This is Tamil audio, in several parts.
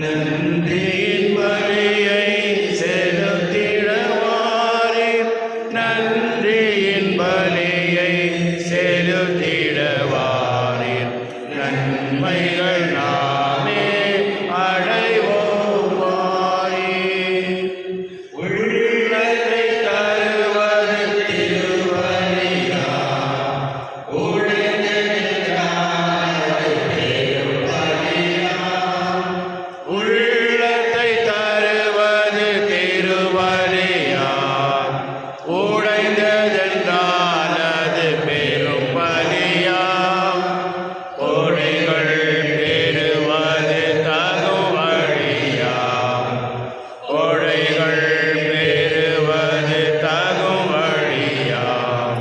நன்றியின் பலியை செலுத்திடவாரே, நன்றியின் பலியை செலுத்திடவாரே, நன்மைகள் நாமே அடைவோம் வாரே. உள்ளத்தை தருவது திருவலியாம், உள்ளத்தை தருவது திருவலியாம், உடைந்ததென்றால் அது பெரும் பலியாம். கொடைகள் பெறுவது தகும் வழியாம், கொடைகள் பெறுவது தகும் வழியாம்.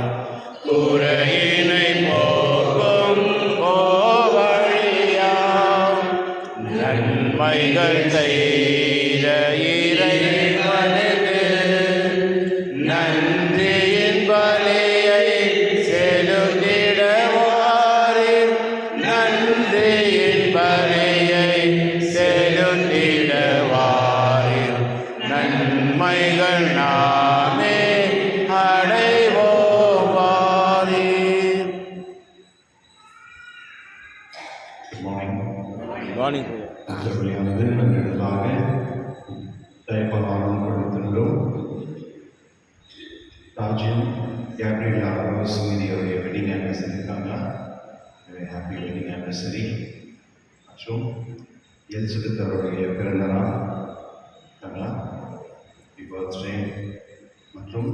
குறையினை போக்கும் கோவழியாம், நன்மைகள் செய்த இறைவனுக்கு நன்றியின் பலியை செலுத்திடவாரே, நன்றியின் பலியை செலுத்திடவாரே, நன்மைகள் நாமே அடைவோம் வாரே. மார்னிங் மற்றபடியானது நன்றாக தயப்பலாரம் கொடுத்துள்ளோம். ராஜன் கேப்ரியல் ஆரோஸ் மீதியோடைய வெட்டிங் ஆனிவர்சரி இருக்காங்களா? Happy wedding anniversary. மற்றும் எலிசபெத் அவருடைய பிறந்த நாள் இருக்காங்களா? Happy birthday. மற்றும்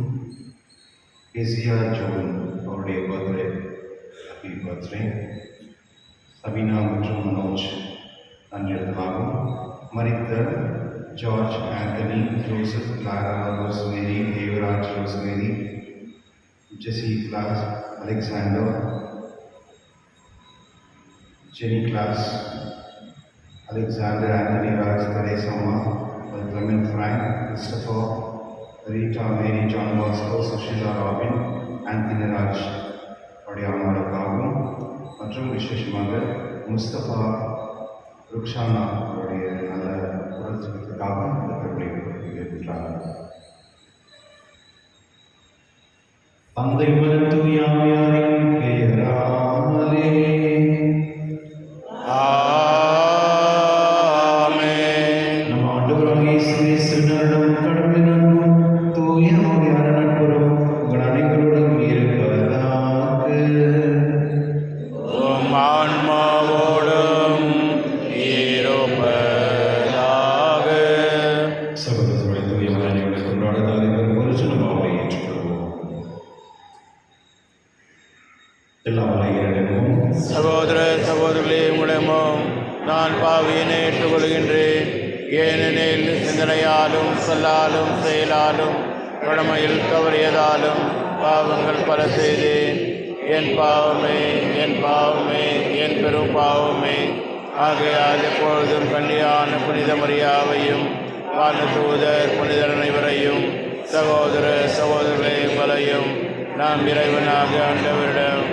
ஏசியா ஜோன் அவருடைய பர்த்டே, ஹாப்பி பர்த்டே. சபீனா மற்றும் மனோஜ் அன்றிருந்தாலும் மரித்த George Antony, Joseph, Clara, Rosemary, Devaraj, Rosemary, Jessie Klaus, Alexander, Jenny Klaus, Alexander, Antony Raj, Theresamma, Clement Frank, Christopher, Rita, Mary, John Bosco, Sushila, Robin, Antony Raj அவருடைய அம்மாவுக்காகவும் மற்றும் விசேஷமாக முஸ்தபா, ருக்ஷானா அவருடைய நல்ல குரல்களுக்காக இந்த பெற்றாங்க. தந்தை மகன் தூய ஆவியாரின் பெயராலே ஆமென். நம் ஆண்டவராகிய இயேசு கிறிஸ்துவின் கடவுளின் அன்பும் தூய ஆவியாரின் நட்புறவும் உங்கள் அனைவருடன் இருப்பதாக. உம் ஆன்மாவோடும் இருப்பதாக. சகோதரர்களை தூய மகனை கொண்டாட தலைவர் ஒரு சின்னமாவை ஏற்றுக்கொள்வோம். எல்லா வலையிடமும் சகோதர சகோதரிகளே, உங்களிடமும் நான் பாவியினை ஏற்றுக்கொள்கின்றேன். ஏனெனில் சிந்தனையாலும் சொல்லாலும் செயலாலும் கடமையில் தவறியதாலும் பாவங்கள் பல செய்தேன். என் பாவமே, என் பாவமே, என் பெரும் பாவமே. ஆகையால் எப்பொழுதும் கன்னியான புனித மரியாவையும் வானதூதர் புனிதர் அனைவரையும் சகோதர சகோதரர்களே உங்களையும் நாம் இறைவனாக ஆண்டவரிடம்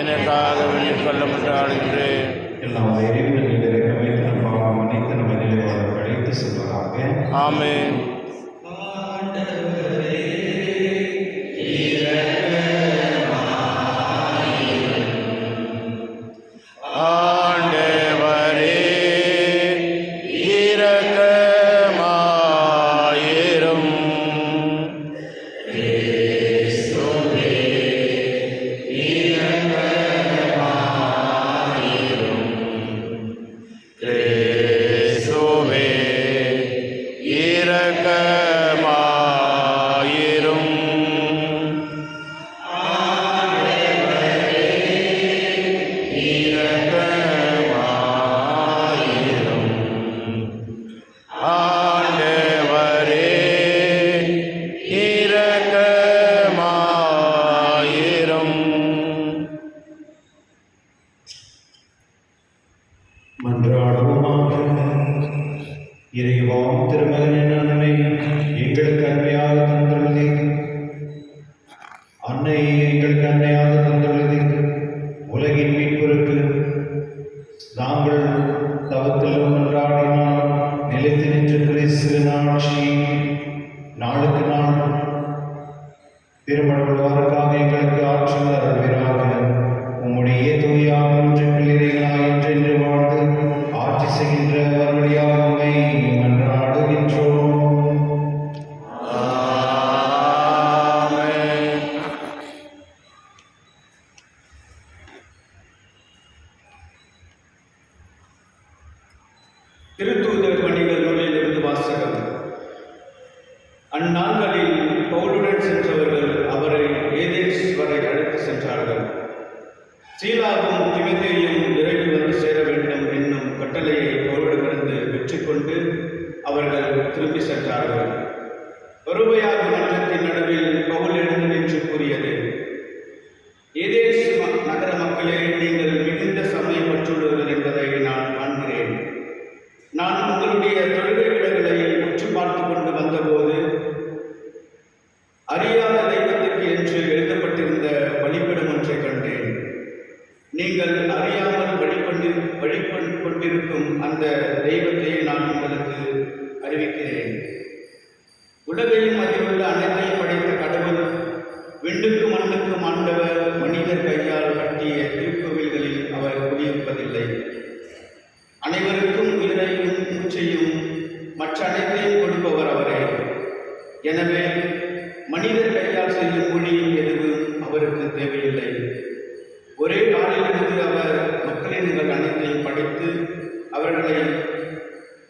எனக்காக வேண்டிக் கொள்ள முன்றாடுகின்றேன். எல்லா இறைவனில் இருக்க வைத்து நம் பாவம் மன்னித்து நம்ம நிலைவாக அழைத்து செல்வதாக. ஆமென். ஆண்டவரே இரக்கமாயிரும். கிறிஸ்துவே இரக்கமாயிரும். இரக்கமாயிரும். ஆண்டவரே இரக்கமாயிரும். மன்றாடுவோமாக. இறைவாம் திருமகனின் அன்னை எங்களுக்கு அன்னையாக தந்துள்ளது, அன்னை எங்களுக்கு அன்னையாக தந்துள்ளது. உலகின் மீட்புருக்கு நாங்கள் தவ வருவாருக்காக எங்களுக்கு ஆற்றல் அருள்வீராக. உம்முடைய தூய ஆவியின் இறைகளாய் என்றென்று வாழ்ந்து ஆட்சி செய்கின்ற வருவழியாக உம்மை மன்றாடுகின்றோம். ஆமென். திருத்தூதர் பணிகள் நூலிலிருந்து வாசகம். அந்நாள்களில் பவுலுடன் சென்றவர்கள் அவரை ஏதேன்ஸ் வரை அழைத்து சென்றார்கள். சீலாவும் திமோத்தேயும் விரைவில் வந்து சேர வேண்டும் என்னும் கட்டளையை பவுலிடமிருந்து பெற்றுக்கொண்டு அவர்கள் திரும்பி சென்றார்கள். வருவையாக மன்றத்தின் நடுவில் பவுல் எழுந்து நின்று கூறியது, ஏதேன்ஸ் நகர மக்களே, நீங்கள் மிகுந்த சமயம் பெற்றுள்ளவர்கள் என்பதை நான் காண்கிறேன். நான் உங்களுடைய தொழுகை வீடுகளை உற்று பார்த்து கொண்டு வந்தபோது அறியாத தெய்வத்திற்கு என்று எழுதப்பட்டிருந்த வழிபடம் ஒன்றை கண்டேன். நீங்கள் அறியாமல் வழிபட்டுக்கொண்டிருக்கும் அந்த தெய்வத்தை நான் உங்களுக்கு அறிவிக்கிறேன். உலகையும் அதில் உள்ள அனைத்தையும் படைத்த கடவுள், விண்ணுக்கும் மண்ணுக்கும் ஆண்டவர், மனிதர் கையால் கட்டிய திருக்கோவில்களில் அவர் குடியிருப்பதில்லை. அனைவருக்கும் உயிரையும் மூச்சையும் மற்ற அனைத்தையும் கொடுப்பவர் அவரே. எனவே மனிதர் கையால் செய்யும் ஊழியம் எதுவும் அவருக்கு தேவையில்லை. ஒரே நாளிலிருந்து அவர் மக்களினங்கள் அனைத்தையும் படைத்து அவர்களை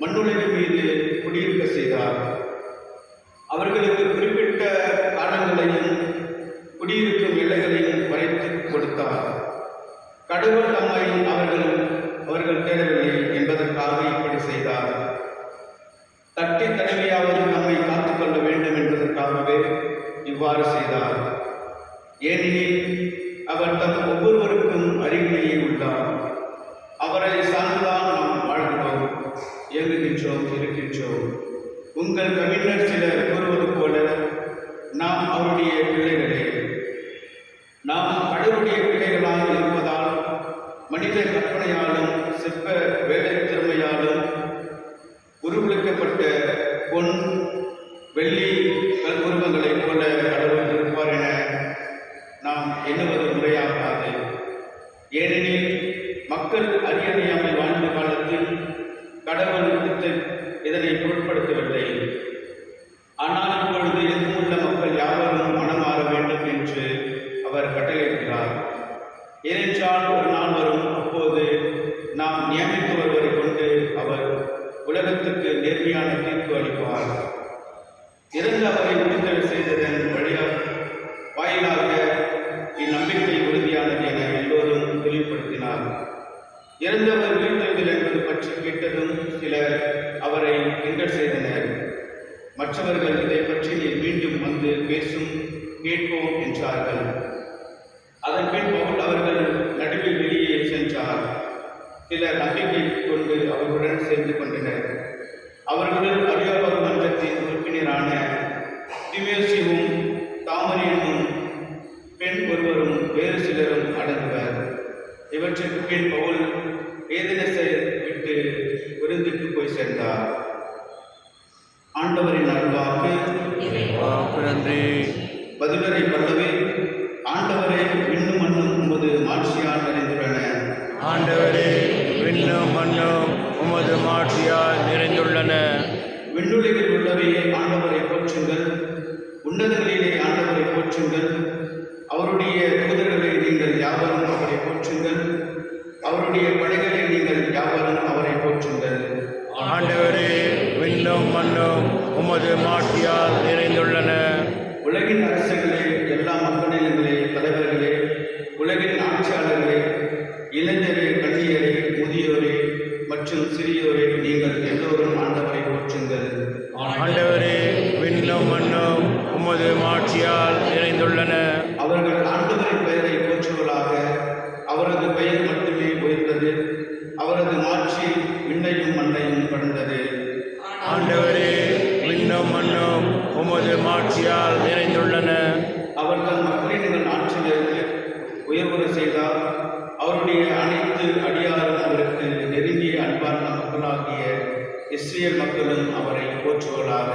மண்ணுலகின் மீது குடியிருக்க செய்தார். அவர்களுக்கு குறிப்பிட்ட காலங்களையும் குடியிருக்கும் எல்லைகளையும் வரைத்து கொடுத்தார். கடவுள் நம்மை அவர்கள் தேடவில்லை என்பதற்காக இப்படி செய்தார். தட்டி தடவையாவது நம்மை காத்துக்கொள்ள வேண்டும் என்பதற்காகவே இவ்வாறு செய்தார். ஏனெனில் அவர் தம் ஒவ்வொருவருக்கும் அருகிலேயே உள்ளார். அவரை சார்ந்துதான் நாம் வாழ்கிறோம், இயங்குகின்றோம், இருக்கின்றோம். உங்கள் கவிஞர் சிலர் கூறுவது போல நாம் அவருடைய பிள்ளைகளே. நாம் கடவுளுடைய பிள்ளைகளாக இருப்பதால் மனித கற்பனையாலும் சிற்ப வேலை திறமையாலும் உருவளிக்கப்பட்ட பொன் வெள்ளி கல்புருவங்களைப் போல கடவுள் இருப்பார் என நாம் எண்ணுவது முறையாகாது. ஏனெனில் மக்கள் அறியாமையாமல் வாழ்ந்த காலத்தில் கடவுள் இதனை பொருட்படுத்தவில்லை. ஆனால் இப்பொழுது எங்குமுள்ள மக்கள் யாவரும் மனமாற வேண்டும் என்று அவர் கட்டளையிடுகிறார். ஏனென்றால் ஒரு நாள் வரும், அப்போது நாம் நியமித்து வருவதை கொண்டு அவர் உலகத்துக்கு நேர்மையான தீர்ப்பு அளிப்பார். இறந்து அவரை உறுதியை செய்ததன் வாயிலாக இந்நம்பிக்கை உறுதியானது என எல்லோரும் தெளிவுபடுத்தினார். இறந்தவர் உயிர்த்தெழுதல் என்பது பற்றி கேட்டதும் சிலர் அவரை கிண்டல் செய்தனர். மற்றவர்கள் இதை பற்றி மீண்டும் வந்து கேட்போம் என்றார்கள். அதன் பின் பவுல் அவர்கள் நடுவில் வெளியே சென்றார். சிலர் நம்பிக்கை கொண்டு அவர்களுடன் சேர்ந்து கொண்டனர். அவர்களுடன் அரியோபாகு மன்றத்தின் உறுப்பினரான திமோத்தேயுவும் தாமரியனும் பெண் ஒருவரும் வேறு சிலரும் அடங்குவர். இவற்றுக்கு பின் பவுல் ஏதென்ஸை விட்டு விருந்துக்கு போய் சேர்ந்தார். ஆண்டவரின் அருள்வாக்கு. நன்றி. பதிலரை பல்லவே. ஆண்டவரே, விண்ணும் மண்ணும் உமது மாட்சியால் நிறைந்துள்ளன. ஆண்டவரே, விண்ணும் மண்ணும் உமது மாட்சியால் நிறைந்துள்ளன. விண்ணுலகில் உள்ளவே ஆண்டவரை போற்றுங்கள், உன்னதங்களிலே ஆண்டவரை போற்றுங்கள். அவருடைய தூதர்களை நீங்கள் யாவரும் அவரை போற்றுங்கள், அவருடைய படைகளை நீங்கள் யாவரும் அவரை போற்றுங்கள். ஆண்டவரே, விண்ணும் மண்ணும் உமது மாட்சியால் நிறைந்துள்ளன. உலகின் அரசுகளே, எல்லா மக்களினங்களே, தலைவர்களே, உலகின் ஆட்சியாளர்களே, இளைஞரே, கண்ணியரே, முதியோரே மற்றும் சிறியோரே, நீங்கள் எல்லோரும் ஆண்டவரை போற்றுங்கள். ஆண்டவரே, விண்ணும் மண்ணும் உமது மாட்சியால் நிறைந்துள்ளன. அவர்கள் ஆண்டவரின் பெயரை போற்றுவதாக. அவரது பெயர் மட்டுமே உயர்ந்தது, அவரது மாட்சி விண்ணையும் மண்ணையும் கடந்தது. ஆண்டவரே, விண்ணும் மண்ணும் உமது மாட்சியால் நிறைந்துள்ளன. அவர் தன் மக்களின் ஆட்சியில் உயர்வுற செய்தார். அவருடைய அனைத்து அடியாரும் அவருக்கு நெருங்கிய அன்பார்ந்த மக்களாகிய இஸ்ரேல் மக்களும் அவரை போற்றுவதாக.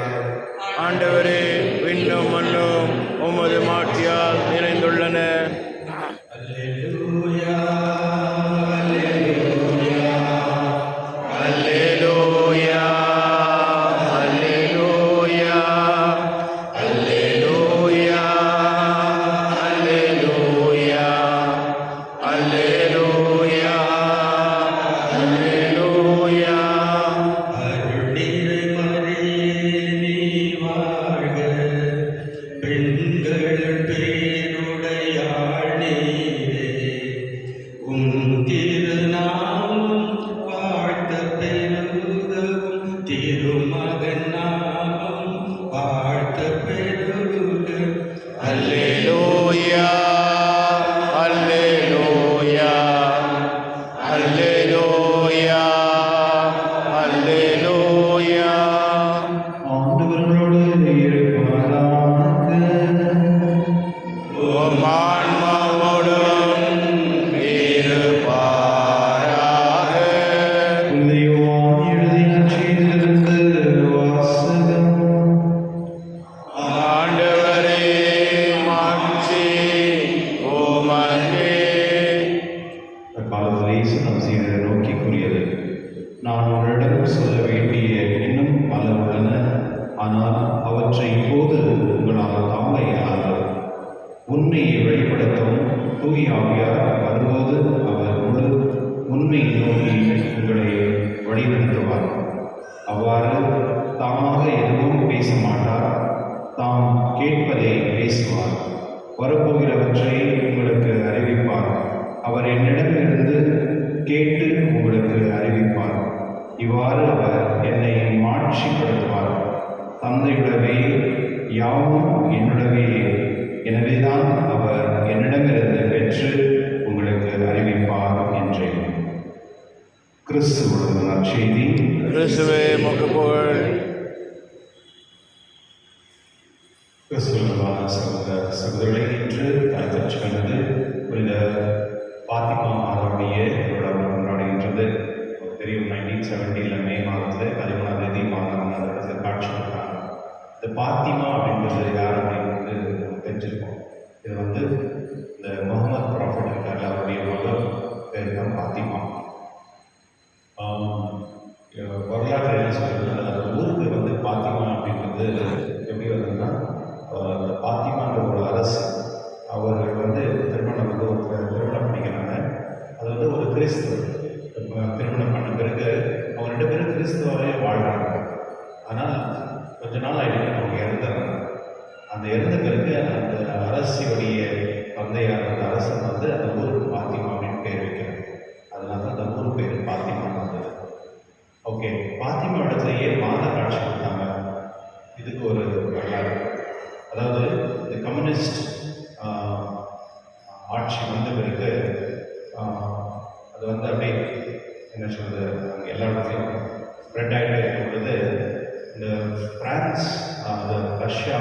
ஆண்டவரே, விண்ணும் மண்ணும் உமது மாட்சியால் நிறைந்துள்ளன. அல்லேலூயா அல்லேலூயா, அல்லேலூயா, அல்லேலூயா, அல்லேலூயா, அல்லேலூயா, அல்லேலூயா. அருள்நிறை மரியே நீ வாழ்க, பெண்கள் பேருடையாள் நீரே, உம் திருநாமம் வாழ்த்த பெருகவும், திருமகன் நாமம் வாழ்த்த பெருக. அல்லேலூயா, அல்லேலூயா, அல்லேலூயா, அல்லேலூயா. ஆண்டவர்களோடு இருப்பாராக. உம் ஆன்மாவோடும் இருப்பாராக. உதயவான் எழுதிய நற்செய்தியிலிருந்து வாசகம். ஆண்டவரே, மாட்சி உமக்கே. அக்காலத்தில் இயேசு தம் சீடரை நோக்கி கூறியது, நான் உங்களிடம் சொல்ல வேண்டிய இன்னும் பல உள்ளன, ஆனால் அவற்றை இப்போது உங்களால் தாங்க இயலாது. உண்மையை வெளிப்படுத்தவும் தூய ஆவியார் வரும்போது அவர் முழு உண்மையை நோக்கி உங்களை வழிநடத்துவார். அவ்வாறு தாமாக எதுவும் பேச மாட்டார், தாம் கேட்பதை பேசுவார். வரப்போகிறவற்றை உங்களுக்கு அறிவிப்பார். அவர் என்னிடமிருந்து கேட்டு உங்களுக்கு அறிவிப்பார். இவ்வாறு அவர் என்னை மாட்சிப்படுத்துவார். தந்தையுடவே யாவும் என்னுடவே, எனவேதான் அவர் என்னிடமிருந்து பெற்று உங்களுக்கு அறிவிப்பார் என்றேன். கிறிஸ்துவோட நற்செய்தி. கிறிஸ்துவே, உமக்கு புகழ். கிறிஸ்துவ சகோதர சகோதரர்களை இன்று தாய்த்தச்சு கண்டது புனித பாத்திமா மாதாவுடைய விழாவை கொண்டாடுகின்றது. தெரியும், 1970 மே மாதத்தில் 13ஆம் தேதி மாதம் அந்த இடத்துல காட்சி கொடுத்தாங்க. இந்த பாத்திமா அப்படின்றது யார் அப்படின்றது நமக்கு தெரிஞ்சிருக்கோம். இது இந்த முகமது ப்ராஃபிட் இருக்கார், அவருடைய மகள் பேர் தான் பாத்திமா. வரலாற்று என்ன சொல்றது, அந்த ஊருக்கு பாத்திமா அப்படின்றது எப்படி வந்ததுன்னா, அந்த பாத்திமான்ற ஒரு அரசு, அவர்கள் திருமணம் ஒருத்தர் திருமணம் பண்ணிக்கிறாங்க. அது ஒரு கிறிஸ்துவர். திருமணம் பண்ண பிறகு அவங்க 2 பேரும் கிறிஸ்துவாவே வாழ்கிறாங்க. ஆனால் கொஞ்ச நாள் ஆகிட்டு அவங்க இறந்துடுறாங்க. அந்த இறந்த பிறகு அந்த அரசியுடைய தந்தையார், அந்த அரசன் அந்த ஊருக்கு பாத்திமா அப்படின்னு பேர் வைக்கிறாங்க. அதனால தான் அந்த ஊர் பேர் பாத்திமான்னு வந்தது. ஓகே, பாத்திமா இடத்துலையே மாத காட்சி கொடுத்தாங்க. இதுக்கு ஒரு வரலாறு. அதாவது இந்த கம்யூனிஸ்ட் ஆட்சி வந்த பிறகு அது அப்படியே என்ன சொல்கிறது, எல்லா இடத்துலையும் ஸ்ப்ரெட் ஆகிட்டே இருக்கும் பொழுது இந்த பிரான்ஸ், ரஷ்யா,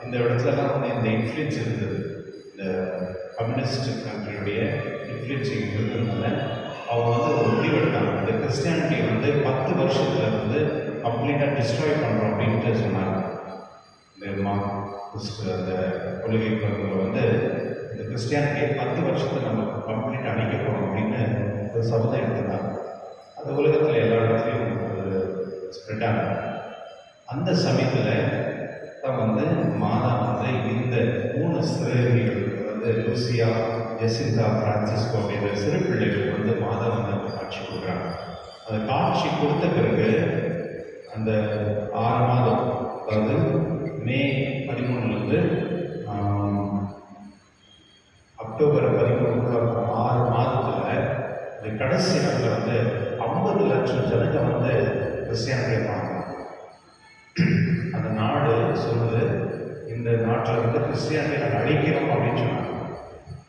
இந்த இடத்துலலாம் இந்த இன்ஃப்ளூயன்ஸ் இருந்தது. இந்த கம்யூனிஸ்ட் கண்ட்ரியுடைய இன்ஃப்ளூயன்ஸ் இருந்ததுனால அவங்க ஒரு முடிவு எடுத்தாங்க. இந்த கிறிஸ்டியானிட்டி 10 வருஷத்தில் கம்ப்ளீட்டாக டிஸ்ட்ராய் பண்ணுறோம் அப்படின்ட்டு சொன்னாங்க. இந்த அந்த கொள்கை இந்த கிறிஸ்டியானிட்டியை 10 வருஷத்தில் நம்ம கம்ப்ளீட்டாக அழிக்க போகிறோம் அப்படின்னு ஒரு சபதம் எடுத்துட்டாங்க. அது உலகத்தில் எல்லா இடத்துலையும் ஸ்ப்ரெட் ஆகும். அந்த சமயத்தில் தான் மாதா இந்த 3 சிறுமிகள் லூசியா, ஜெசிந்தா, பிரான்சிஸ்கோ அப்படின்ற சிறு பிள்ளைகள் மாதா காட்சி கொடுக்குறாங்க. அந்த காட்சி கொடுத்த பிறகு அந்த 6 மாதம், அதாவது மே 13 அக்டோபர் 13 6 மாதத்தில் இந்த கடைசி நாளில் 50 லட்சம் ஜனங்க கிறிஸ்டியானிட்டியை பார்க்கணும். அந்த நாடு சொல்லுது, இந்த நாட்டில் கிறிஸ்டியானிட்டியை நாங்கள் அழிக்கிறோம் அப்படின்னு சொன்னாங்க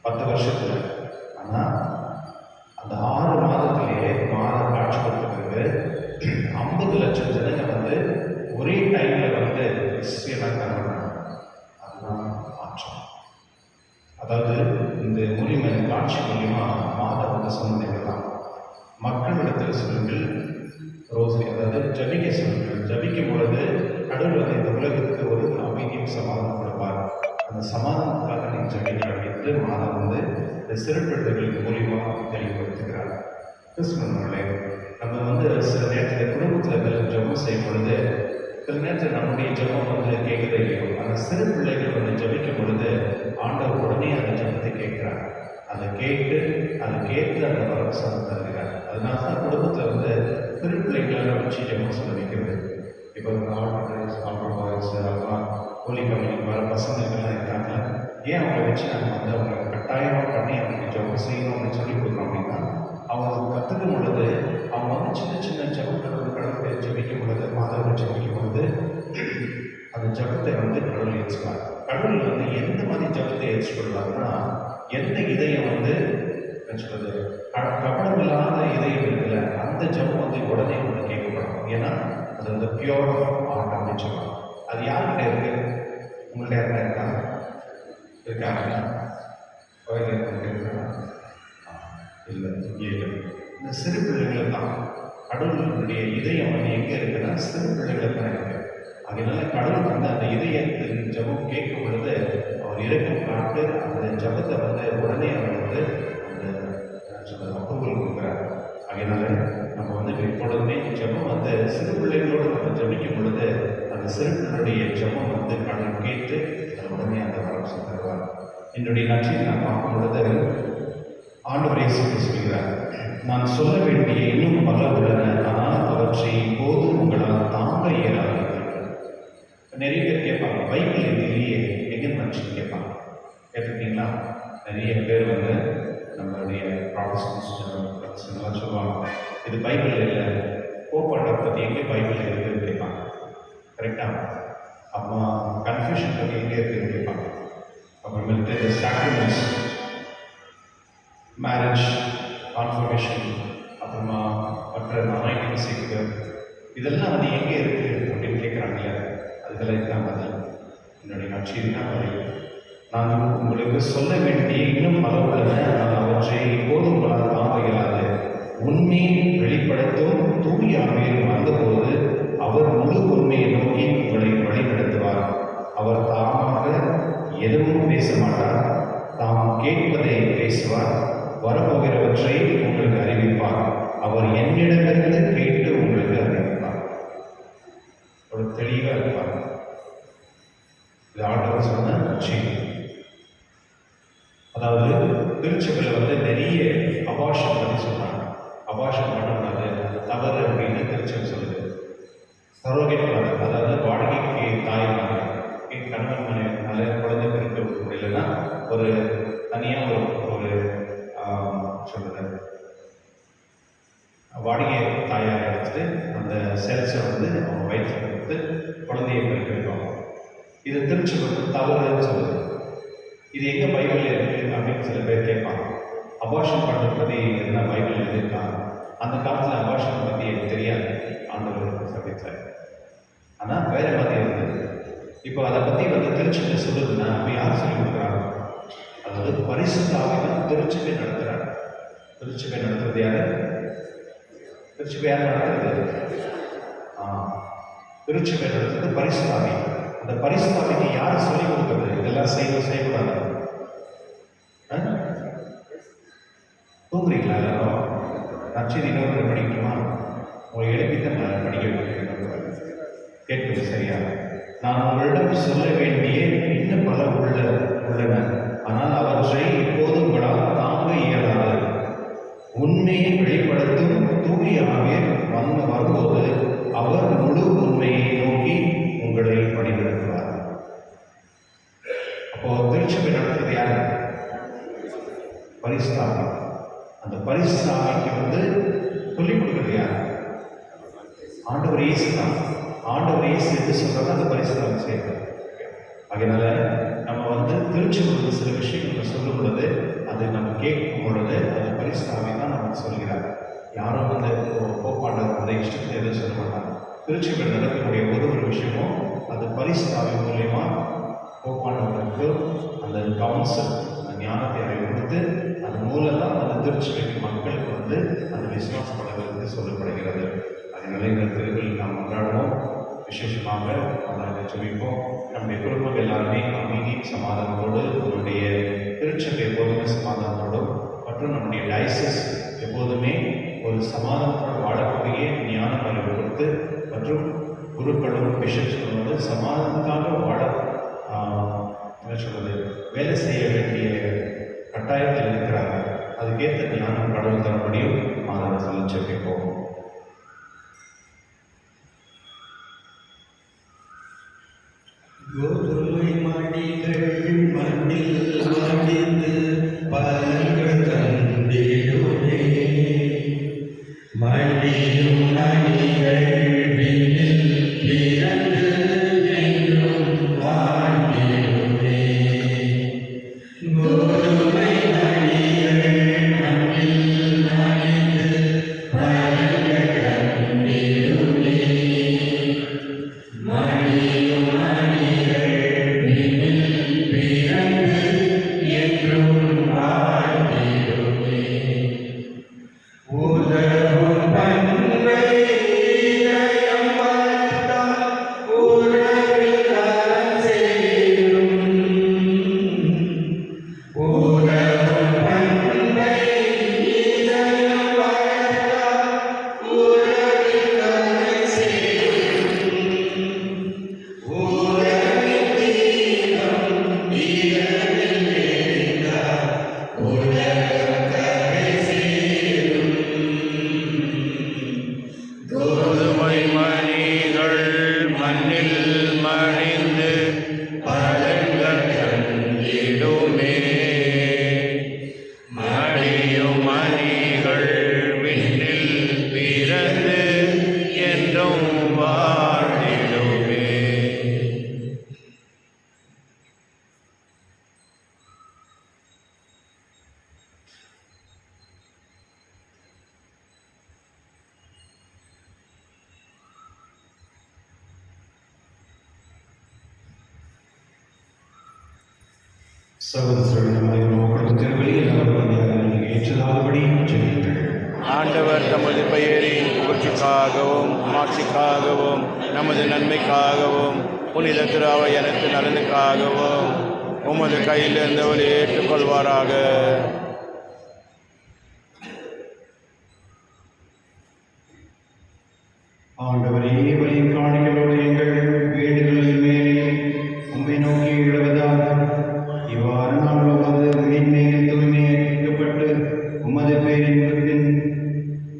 10 வருஷத்தில். ஆனால் அந்த 6 மாதத்திலேயே மாத காட்சி கொடுத்த பிறகு 50 லட்சம் ஜனங்க ஒரே டைமில் கிறிஸ்டியனாக கன்வெர்ட். அதுதான் மாற்றம். அதாவது இந்த உரிமை காட்சி மூலியமாக மாதா சொன்னது தான், மக்களிடத்தில் சொல்லுங்கள் ரோசரி, அதாவது ஜபிக்க சொல்கிறார். ஜபிக்கும் பொழுது கடவுள் வந்து இந்த உலகத்துக்கு ஒரு அமைதியும் சமாதானம் கொடுப்பார். அந்த சமாதானத்துக்காக நீ ஜபிக்க என்று மாதம் வந்து இந்த சிறுபிள்ளைகள் மூலியமாக தெளிவுபடுத்துகிறார். கிறிஸ்துவர்களே, நம்ம வந்து சில நேரத்தில் குடும்பத்தில் ஜபம் செய்யும் பொழுது சில நேரத்தில் நம்முடைய ஜபம் வந்து கேட்கவே இல்லையோ, அந்த சிறு பிள்ளைகள் வந்து ஜபிக்கும் பொழுது ஆண்டவர் உடனே அந்த ஜபத்தை கேட்கிறார். அதை கேட்டு அந்த வரப்பிரசாதம் தருகிறார். அதனால தான் குடும்பத்தில் வந்து சிறு பிள்ளைகளால் வச்சு ஜபம் சொல்ல வைக்கிறது. இப்போ ஆல்பர்ட் பாய்ஸ் அப்புறம் ஹோலி கம்யூனிக் வர பசங்களுக்கெல்லாம் இருக்காங்க. ஏன் அவங்களை வச்சு நம்ம வந்து அவங்க கட்டாயமாக பண்ணி அவங்களுக்கு ஜபம் செய்யணும் அப்படின்னு சொல்லி கொடுக்குறோம் அப்படின்னா, அவங்க கற்றுக்கும் பொழுது அவங்க வந்து சின்ன சின்ன ஜபங்கள் வந்து கடவுளை ஜபிக்கும் பொழுது, மாதவரை ஜபிக்கும் பொழுது அந்த ஜபத்தை வந்து கடவுள் ஏற்றுவார். கடவுள் வந்து எந்த மாதிரி ஜபத்தை ஏற்றுக்கொள்வார்னா, எந்த இதயம் வந்து சொல்றது கபடம் இல்லாத இதயம் இருக்குல்ல, அந்த ஜபம் வந்து உடனே வந்து கேட்கப்படும். ஏன்னா அது வந்து பியூர் ஆர்ட் அப்படின்னு சொல்லுவாங்க. அது யார்கிட்ட இருக்கு? உங்கள்கிட்ட யாருன்னா இருக்காங்க? இல்லை, இங்கே இல்லை. இந்த சிறு பிள்ளைகள் தான் கடவுளுடைய இதயம் வந்து எங்கே இருக்குன்னா சிறு பிள்ளைகள் தான் இருக்கு. அதனால கடவுள் வந்து அந்த இதயத்தின் ஜபம் கேட்கும் பொழுது அவர் இறக்கம் காட்டு அந்த ஜபத்தை வந்து உடனே அவர் வந்து அந்த அப்ரூவல் கொடுக்குறார். அதனால நம்ம வந்து எப்பொழுதுமே ஜபம் வந்து சிறு பிள்ளைகளோடு நம்ம ஜபிக்கும் பொழுது அந்த சிறு பிள்ளைடைய ஜபம் வந்து கடவுள் கேட்டு அது உடனே அந்த வரவு தருவார். என்னுடைய நன்றியை நான் பார்க்கும் பொழுது ஆண்டவர் இயேசு சொல்கிறார், நான் சொல்ல வேண்டிய இன்னும் பல உள்ளன, ஆனால் அவற்றை இப்போது உங்களால் தாங்க இயலாது. நிறைய பேர் கேட்பாங்க, பைபிள் இல்லையே எங்கே மனுஷன் கேட்பாங்க. கேட்டிருக்கீங்களா? நிறைய பேர் வந்து நம்மளுடைய ப்ராடெஸ்டன்ட்ஸ் எல்லாம் சொல்லுவாங்க, இது பைபிள் இல்லை, போப்பாட்டை பற்றி எங்கே பைபிள் இருக்குதுன்னு கேட்பாங்க. கரெக்டாக? அப்புறமா கன்ஃபியூஷன் பற்றி எங்கே இருக்குதுன்னு கேட்பாங்க. அப்புறமேட்டு இந்த சாக்ரிமெண்ட்ஸ், மேரேஜ், கான்ஃபர்மேஷன், அப்புறமா மற்ற அனாயிட்டிங் சீக்கு, இதெல்லாம் வந்து எங்கே இருக்குது அப்படின்னு கேட்குறாங்கல்ல, அதுக்கெல்லாம் இதுதான் பதில். என்னுடைய நட்சியம் தான் பதில். நான் உங்களுக்கு சொல்ல வேண்டிய இன்னும் பல உள்ளன, ஆனால் அவற்றை இப்போது உங்களால் தாங்க இயலாது. உண்மையை வெளிப்படுத்தும் தூய ஆவியில் வந்தபோது அவர் முழு உண்மையை நோக்கி உங்களை வழிநடத்துவார். அவர் தாமாக எதுவும் பேச மாட்டார், தாம் கேட்பதை பேசுவார், வரப்போகிறவற்றை உங்களுக்கு அறிவிப்பார். அவர் என்னிடமிருந்து கேட்டு உங்களுக்கு அறிவிப்பார். ஒரு தெளிவாக இருப்பார். இது ஆண்டவர் சொன்ன செய்தி. அதாவது திருச்சபையில் வந்து நிறைய அபாஷம் பற்றி சொல்றாங்க. அபாஷம் பண்ணக்கூடாது, தவறு அப்படின்னு திருச்சபை சொல்லுது. சரோகேட் மதம், அதாவது வாடகைக்கு தாய்மாங்க கணவன் மனைவி குழந்தை பிறக்க முடியலன்னா ஒரு தனியாக ஒரு சொல்றது வாடகை தாயார் எடுத்துட்டு அந்த செல்ஸை வந்து அவங்க வயிற்று கொடுத்து குழந்தையை பிறக்க வைப்பாங்க. இது திருச்சபை தவறுன்னு சொல்லுது. இது எங்கே பைபிள் இருக்குது அப்படின்னு சில பேர் கேட்பாங்க. அபார்ஷன் பண்ணுறது பற்றி என்ன பைபிள் எழுதியிருக்காங்க? அந்த காலத்தில் அபார்ஷன் பற்றி எனக்கு தெரியாது, ஆண்டவர் சபித்தார். ஆனால் வேறு மாதிரி இருந்தது. இப்போ அதை பற்றி வந்து திருச்சபை சொல்லுதுன்னா அப்போ யார் சொல்லி கொடுக்குறாங்க? அதாவது பரிசுத்த ஆவி தான் திருச்சபை நடத்துகிறார். திருச்சபை நடத்துறது யார்? திருச்சபை யார் நடத்துறது? திருச்சபை நடத்துறது பரிசுத்த ஆவி. அந்த பரிசுத்த ஆவிக்கு யார் சொல்லிக் கொடுக்குறது? இதெல்லாம் செய்யக்கூடாது. தூங்குறீங்களா எல்லாரும்? நச்சரி இன்னொரு படிக்கணுமா? உங்களை எழுப்பித்தான் படிக்க வைக்கிறேன். கேட்குது சரியா? நான் உங்களிடம் சொல்ல வேண்டிய இன்னும் பல உள்ளன, ஆனால் அவற்றை இப்போது உங்களால் தாங்க இயலாது. உண்மையை வெளிப்படுத்தும் தூய ஆவியர் வரும்போது அவர் முழு உண்மையை நோக்கி உங்களை வழிநடத்துவார். அப்போ திருச்சபை நடத்துறது யாரு? பரிசுத்த ஆவி. அந்த பரிசுத்த ஆவிக்கு வந்து சொல்லிக் கொடுக்குறது யார்? ஆண்டவர் இயேசு தான். ஆண்டவர் இயேசு எது சொல்றாங்க அந்த பரிசுத்த ஆவி செய்யறாங்க. அதனால நம்ம வந்து திருச்சபை சில விஷயங்கள் சொல்லும் பொழுது அது நம்ம கேட்கும் பொழுது அது பரிசுத்த ஆவி தான் நமக்கு சொல்கிறார். யாரும் வந்து போப்பாண்டவர் அந்த இஷ்டத்தை எதுவும் சொல்ல மாட்டாங்க. திருச்சபையில் நடக்கக்கூடிய ஒரு விஷயமும் அது பரிசுத்த ஆவி மூலியமா போப்பாண்டவருக்கு அந்த கவுன்சில் அந்த ஞானத்தை கொடுத்து அது மூலம் தான் அந்த திருச்சபைக்கு மக்களுக்கு வந்து அந்த விசுவாசப்படுவதற்கு சொல்லப்படுகிறது. அதனால இந்த திருவில் நாம் விசேஷமாக அதை ஜெபிப்போம். நம்முடைய குடும்பம் எல்லாருமே அமைதி சமாதானத்தோடு, நம்முடைய திருச்சபை எப்போதுமே சமாதானத்தோடும், மற்றும் நம்முடைய டைசஸ் எப்போதுமே ஒரு சமாதானத்தோடு வாழக்கூடிய ஞானம் அறிவு கொடுத்து, மற்றும் குருக்களும் பிஷப்ஸ்களும் வந்து சமாதானத்துக்காக வாழ என்ன சொல்வது, வேலை செய்ய வேண்டிய கட்டாயத்தில் இருக்கிறாங்க. அதுக்கேற்ற ஞானம் கடவுள் தரப்படியும் மாதத்தில் ஜெபிப்போம். கோதுமை மணிகள் மண்ணில் மடிந்து பலன்கள் தந்திடுமே, மடியும் மணிகள் விண்ணில் பிறந்து என்றும் வாழ்ந்திடுமே. கோதுமை மணிகள் மண்ணில் மடிந்து பலன்கள் தந்திடுமே, மடியும் மணிகள் விண்ணில் பிறந்து என்றும் வாழ்ந்திடுமே. உதவும் பண்பை இதயம் பார்த்தால் உறவில் நலம் சேரும். உதவும் பண்பை இதயம் பார்த்தால் உறவில் நலம் சேரும். உறவின் தீரம் இதழில் எரிந்தால் உலகம் கரை சேரும். கோதுமை மணிகள் மண்ணில் மணிந்து பலன்கள் தந்திடுமே, மடியும் மணிகள் விண்ணில் பிறந்து என்றும் வாழ்ந்திடுமே. சகோதரர்கள், நம்முடைய திருவழியில் நீங்கள் ஏற்றதாகபடி ஜெபியுங்கள். ஆண்டவர் தமது பெயரின் புகழ்ச்சிக்காகவும் மாட்சிக்காகவும் நமது நன்மைக்காகவும் புனித திராவை எனக்கு நலனுக்காகவும் உமது கையில் இருந்தவரை ஏற்றுக்கொள்வாராக. ஆண்டவரே, வழியின் காணிகளோடு எங்கள் வீடுகளில் மேலே உம்மை நோக்கி விடுவதாக. இவ்வாறு நாங்கள் உமது மேன்மையில் தூய்மையாக்கப்பட்டு உமது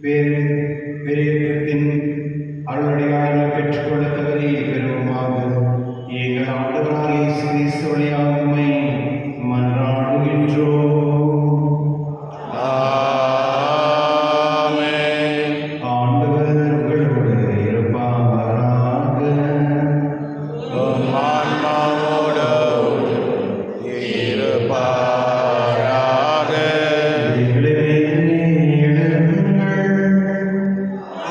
பேரின்பத்தின் அருளடியார்கள் பெற்றுக்கொள்ள தகுதியை பெறுவோமாக. எங்கள் ஆண்டவராகிய இயேசு கிறிஸ்து வழியாக உம்மை மன்றாடுகின்றோம். ஆமென். ஆண்டவர் உங்களோடு இருப்பாராக. உம் ஆன்மாவோடும் இருப்பாராக.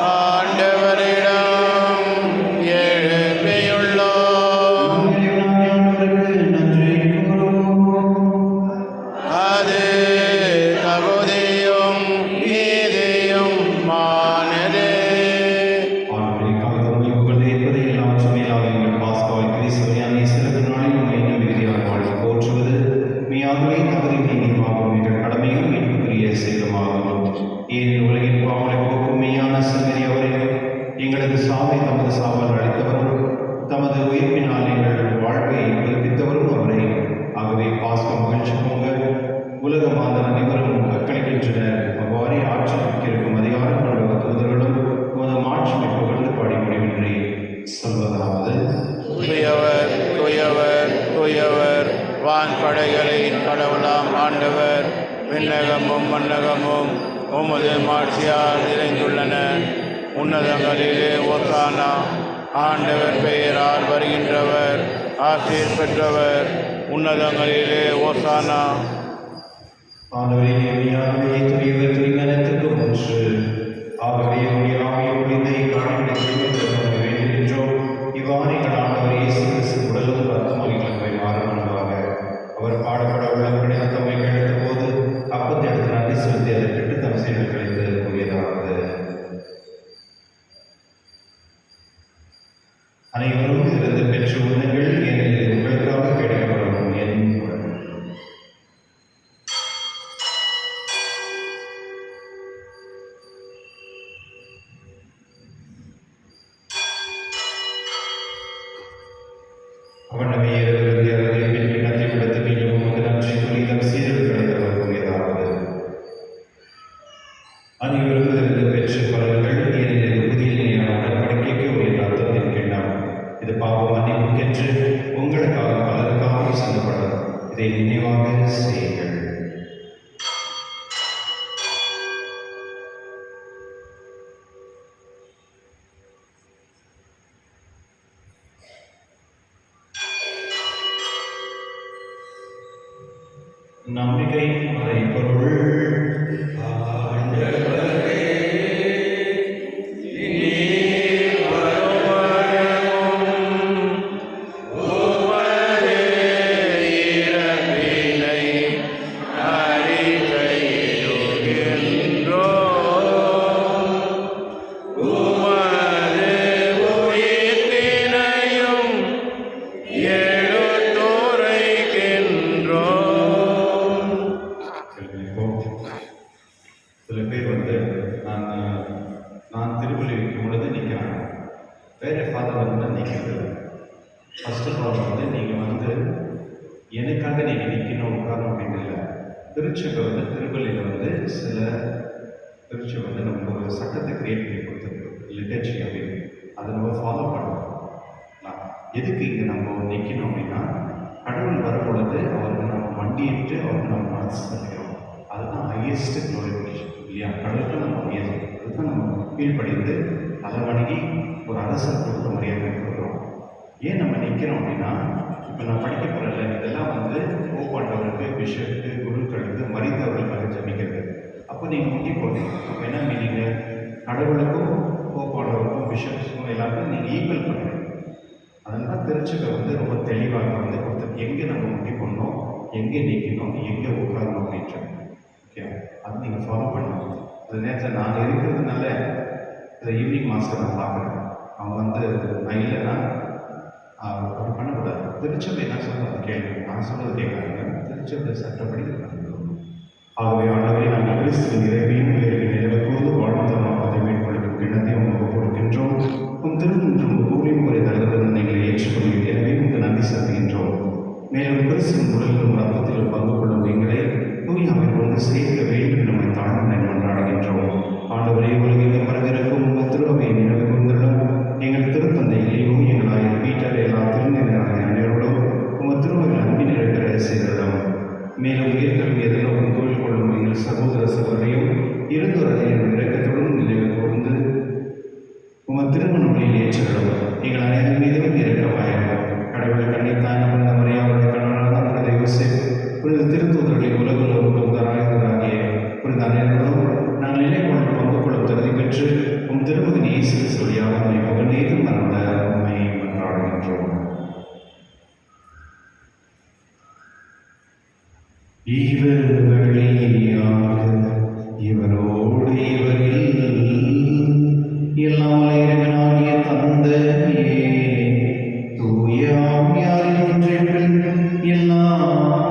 ஆண்டவரிடம் எழுப்பியுள்ளோம், அது தகுதியும் நீதியும் மானதே. எங்களது சாவை தமது சாவால் அளித்தவரும் தமது உயிர்ப்பினால் எங்கள் வாழ்வை புதுப்பித்தவரும் அவரே. ஆகவே பாஸ்கம் மகிழ்ச்சி பொங்க உலக மாந்தர் அனைவரும் அக்களிக்கின்றனர். அவ்வாறே ஆட்சி இருக்கும் அதிகாரம் கொண்ட தூதர்களும் உமது மாட்சிமை புகழ்ந்து பாடி முடிவின்றி சொல்வதாவது: தூயவர் தூயவர் தூயவர், வான்படைகளின் கடவுளாம் ஆண்டவர். விண்ணகமும் மண்ணகமும் உமது மாட்சியால் நிறைந்துள்ளன. உன்னதங்களிலே ஓசானா. ஆண்டவர் பெயரால் வருகின்றவர் ஆசீர் பெற்றவர். உன்னதங்களிலே ஓசானா. ஆண்டவரே, மெய்யாகவே தூயவர் தூய்மையானதற்கு ஒன்று. ஆகவே உடைய ஆவியை பொழிந்து இக்காணிகளை வேண்டுகின்றோம். இவ்வாறு எங்கள் ஆண்டவர் இயேசு கிறிஸ்து உடலும் ரத்தமும் எங்களுக்கு மாறுவனவாக. அவர் பாடப்பட உள்ள கடினத்தம்மை கேட்ட போது அப்பத்தை எடுத்து நன்றி செலுத்தி அதை பெற்று தம் சீடர் கழித்து கூறியதாவது: அனைவரும் இதிலிருந்து பெற்று உண்ணுங்கள், ஏனெனில் இது உங்களுக்காக கிடைக்கப்படும் என் உடல். அவனமே இரவிலிருந்து அருகே பின் கிண்ணத்தை விடுத்து மீண்டும் உமக்கு நன்றி கூறி தம் சீரல் கிடைத்தவர் கூறியதாவது: அனைவரும் இதிலிருந்து பெற்று கொள்ளுங்கள், ஏனெனில் இது புதிய நிலையான உடன்படிக்கைக்கு உரிய ரத்தத்தின் கிண்ணம். இது பாவ மன்னிப்புக்கென்று உங்களுக்காக பலருக்காக சிந்தப்படும். இதை நினைவாக செய்யுங்கள். நம்பிக்கை மறைபொருள். சில பேர் நான் திருப்பலி வைக்கும் பொழுது நிற்கிறேன், வேறு ஃபாதர் நிற்கிறது. ஃபர்ஸ்ட் ஆஃப் ஆல் நீங்கள் எனக்காக நீங்கள் நிற்கணும் உட்காரணும் அப்படின்னு இல்லை. திருச்சபை திருப்பலியில் சில திருச்சபை நமக்கு ஒரு சட்டத்தை கிரியேட் பண்ணி கொடுத்துருக்கு, லிட்டர்ஜி அப்படின்னு. அதை நம்ம ஃபாலோ பண்ணணும். எதுக்கு இங்கே நம்ம நிற்கணும் அப்படின்னா, கடவுள் வரும்பொழுது அவருக்கு நம்ம மண்டியிட்டு அவருக்கு நம்ம மனசு செலுத்துகிறோம். அதுதான் ஹையஸ்ட் குளோரிஃபிகேஷன் இல்லையா? கடவுளுக்கு நம்ம ஹையஸ்ட், அதுதான் நம்ம கீழ்ப்படிந்து அதை வணங்கி ஒரு அரசர் கொடுக்க மரியாதை கொடுக்குறோம். ஏன் நம்ம நிற்கிறோம் அப்படின்னா, இப்போ நான் படிக்க போகிறேன்ல, இதெல்லாம் போப்பாண்டவருக்கு, பிஷப்புக்கு, குருக்களுக்கு, மரித்தவர்களுக்காக ஜபிக்கிறது. அப்போ நீங்கள் முட்டி போடுறீங்க. அப்போ என்ன மீனிங்க? கடவுளுக்கும் போப்பாண்டவருக்கும் பிஷப்ஸுக்கும் எல்லாருக்கும் நீங்கள் ஈக்குவல் பண்ணுறீங்க. அதனால திருச்சபை ரொம்ப தெளிவாக கொடுத்து எங்கே நம்ம முட்டி போடணும், எங்கே நிற்கணும், எங்கே உட்காரணும் அப்படின்ட்டு. ஓகே, அது நீங்கள் ஃபாலோ பண்ணணும். அந்த நேரத்தில் நான் இருக்கிறதுனால இந்த ஈவினிங் மாஸ்டர் நான் பார்க்குறேன். அவங்க நான் இல்லைன்னா அப்படி பண்ணக்கூடாது. திருச்சபை என்ன சொல்கிறது கேள்வி, நான் சொல்கிறது கேட்குறாங்க. திருச்சபை சட்டப்படி ஆகவே ஆகவே நாங்கள் கிறிஸ்துவின் இறைவையும் வேறு நிலவுக்கு வாழ்ந்தமாக மேற்கொள்ளும் கிண்ணத்தையும் உங்களுக்கு கொடுக்கின்றோம். திருமன்றம் ஊழியம் முறை தலைவருடன் நீங்கள் ஏற்றுக்கொள்ளும் எனவே உங்களுக்கு நன்றி செலுத்துகின்றோம். மேலும் கிறிஸ்துவின் உடலிலும் ரத்தத்திலும் பங்கு கொள்ளும் எங்களை தூயாமை சேர்க்க வேண்டும் நம்மை தாழ்ந்து மன்றாடுகின்றோம். ஆண்டவரே, உலகிலும் வரவிருக்கும் உங்கள் திருவையை நினைவு கொண்டுள்ளோம். எங்கள் திருத்தந்தையிலேயும் எங்கள் ஆயர் பீட்டர் எல்லா திருநிலையான அனைவரோடும் உங்கள் திருவையில் அன்பின் நிறைவேற செய்துள்ளோம். மேலும் உயர்கல்வி எதிர்நோக்கும் தொழில் கொள்ளும் எங்கள் சகோதர சகோதரையும் இருந்துரையின் இறக்கத்துடன் நினைவு கூர்ந்து உங்கள் திருமண மொழியில் ஏற்றுள்ளோம். எங்கள் அனைவரும் மீதும் இரக்கமாயிருக்கும். கடவுள் கண்ணித்தான முறையாவுடைய கடவுளான புனித யோசேப்பு, புனித திருத்தூதர்களின் உலகில் உதராகிய புனித அனைவரும் நாங்கள் நினைவுடன் பங்கு கொள்ளும் தகுதி பெற்று திருமகன் இயேசு கிறிஸ்து வழியாக மகன் நீதும் மறந்த உண்மை மன்றாடுகின்றோம். இவர் வழியாக இவரோடு இவரில் எல்லாம் இறைவனாகிய தந்தையே தூய ஆவியாரின் ஒன்றில் எல்லா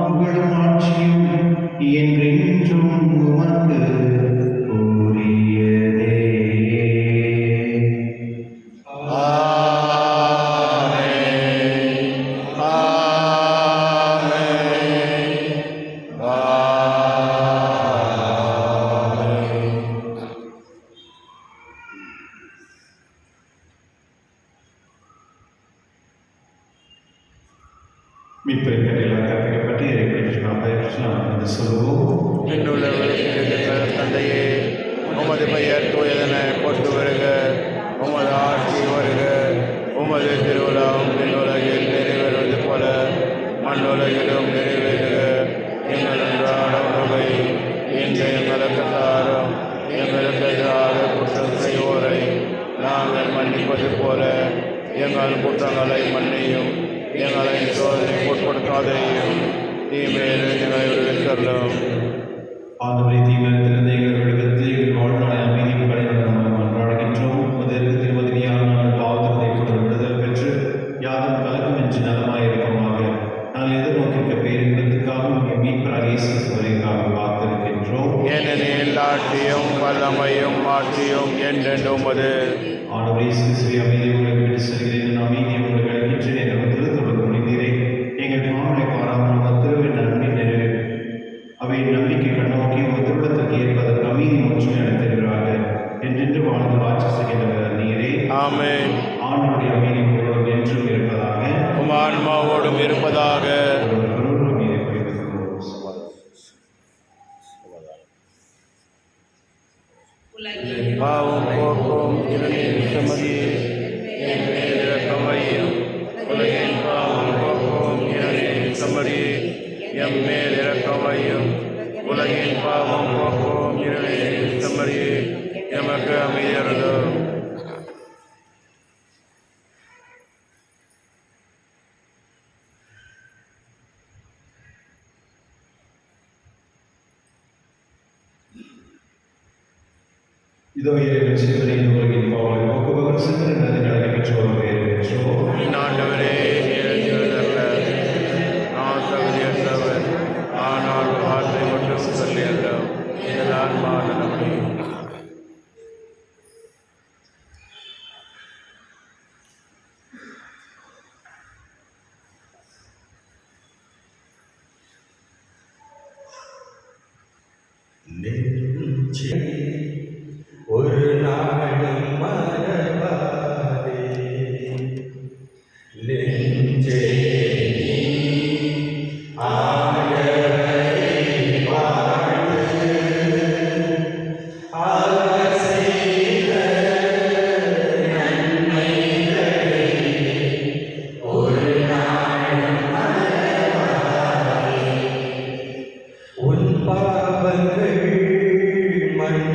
புகழும் ஆட்சியும் என்றென்றும் உமக்கு உரியதே. தந்தையே, உமது பெயர் தூயதென கொண்டு வருக, உமது ஆட்சி வருக, உமது திருவிழாவும் விண்ணுலகில் நிறைவேறுவது போல மண்ணுலகிலும் நிறைவேறுக. எங்கள் அன்றாட உணவை இன்று எங்களுக்கு தாரும். எங்களுக்கு எதிராக குற்றம் செய்வோரை நாங்கள் மன்னிப்பது போல எங்கள் குற்றங்களை மன்னியும். எங்களை சோதனைக்கு உட்படுத்தாதையும், தீமையில் எங்களை விடுவித்தருளும். ஆண்டவரே, தீவிரத்திலிருந்து எங்கள் விடுவித்து எங்கள் வாழ்நாளை அமைதியும் கடைநிலை மன்றாடுகின்றோம். திருமதியான பாவத்தினை கொண்டு விடுதல் பெற்று ஆண்டவரே இயேசுவே அமைதியை உங்களுக்கு விட்டு செல்கிறேன், அமைதியை உங்களுக்கு அளிக்கின்றேன் என்ற திருத்தொழுக்கு மொழிந்தீரே. எங்கள் பாவனை பாராமல் திருவின் நன்மை நிறைவேறும். அவை நம்பிக்கை கண்ணோக்கி திருவிடத்திற்கு ஏற்பதற்கு அமைதி ஒற்றுமை அளித்திருக்கிறாங்க. என்றென்று வாழ்ந்து ஆட்சி செய்கின்றவர் நீரே. ஆமென். ஆண்டவருடைய அமைதி உங்களோடு என்றும் இருப்பதாக. உம் ஆன்மாவோடும் இருப்பதாக. ஒருவருக்கொருவர் மீது பகிர்ந்து பாவம் போக்கும் இருளின் சுமதியே என் மேல் இரக்கமையும். உலகின் பாவம் போக்கும் இருளின் சுமதியே எம் மேல் இரக்கமையும். உலகின் பாவம் போக்கும் இருளின் சுமதியே எமக்கு அமைதியருளும். இதோ இறைவன் சிந்தனை உலகின் பாவங்களை போக்குபவர், சிந்தனை நதிகளை பெற்றோர் பேர் பெற்றோர். ஆண்டவரே எழுதியதல்ல, நான் தகுதியற்றவர், ஆனால் ஒரு வார்த்தை மட்டும் சொல்லி அல்ல என் ஆன்மா நலமடையும். ஒரு நாடும் மறவாதே நெஞ்சே நீ ஆண்டவரை வாழ்த்து. அவர் செய்த நன்மைகளை ஒரு நாடும் மறவாதே. உன் பாவங்கள் மன்னிக்கப்படும்.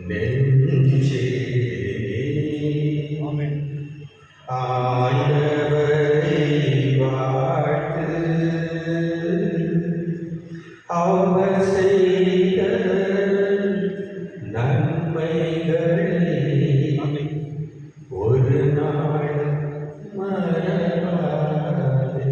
நெஞ்சே ஆண்டவரை வாழ்த்து, அவர் செய்த நன்மைகளை ஒரு நாள் மறவாதே.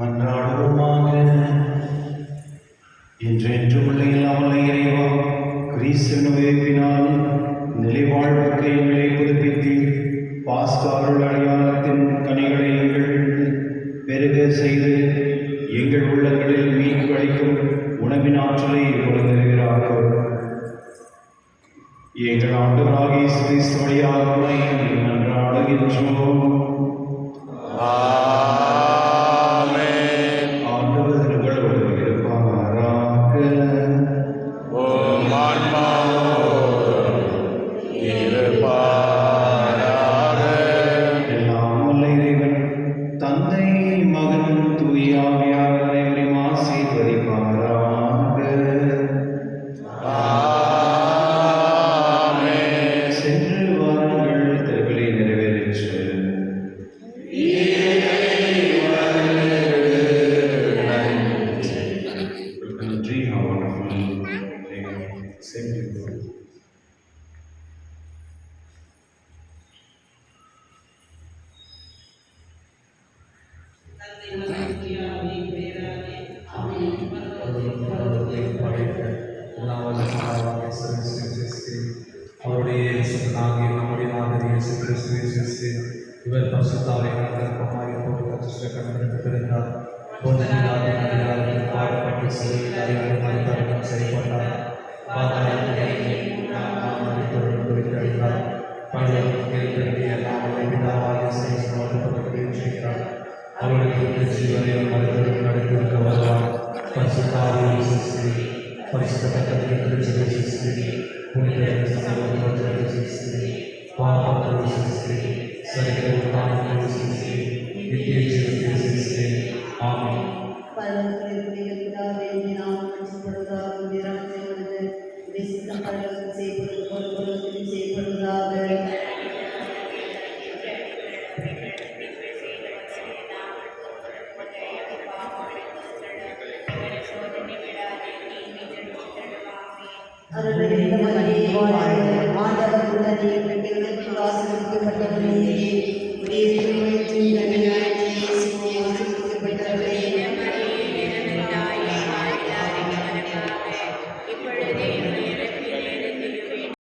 மன்றாடுவோமாக. என்றென்றும் உள்ள இல்லாமல் இறைவா, கிறிஸ்துவின் உயிர்ப்பினால் நிலைவாழ்வுக்கு எங்களை புதுப்பித்தீர். பாஸ்கா அருள் அடையாளத்தின் கனிகளை எங்கள் பெருக செய்து எங்கள் உள்ளங்களில் மீட்பு அளிக்கும் உணவின் ஆற்றலை கொடுத்திருக்கிறாக. எங்கள் ஆண்டவராகிய இயேசு கிறிஸ்து வழியாக உம்மை மன்றாடுகின்றோம். ஆமென். ஆண்டவர் உங்களோடு இருப்பாராக. உம் ஆன்மாவோடும் இருப்பாராக. எல்லாம் வல்ல இறைவன் தந்தை, மகன், தூய ஆவியார் அனைவரையும் ஆசீர்வதிப்பாராக. ஆமென். சென்று வாருங்கள், திருவிழை நிறைவேறிற்று. நன்றி. How wonderful. Same to you. அவருடைய சுத்தனாகிய நம்முடைய நாதர் இயேசு கிறிஸ்து விசுவாசி இவர் பரிசுத்தாவின் கற்பமாய் பிறந்தார். பாடுபட்டு சிறையில் மறுத்தரங்கம் செய்யப்பட்டார். குறித்தறிந்தார். பணியை பிதாவாக செய்கிறார். அவர்களுக்கு ஜீவனையும் மறுத்தரும் நடத்திருக்க வருவார். பரிசுத்தாவியை விசுவாசி பரிசுத்த விசுவாசி அவர்கள்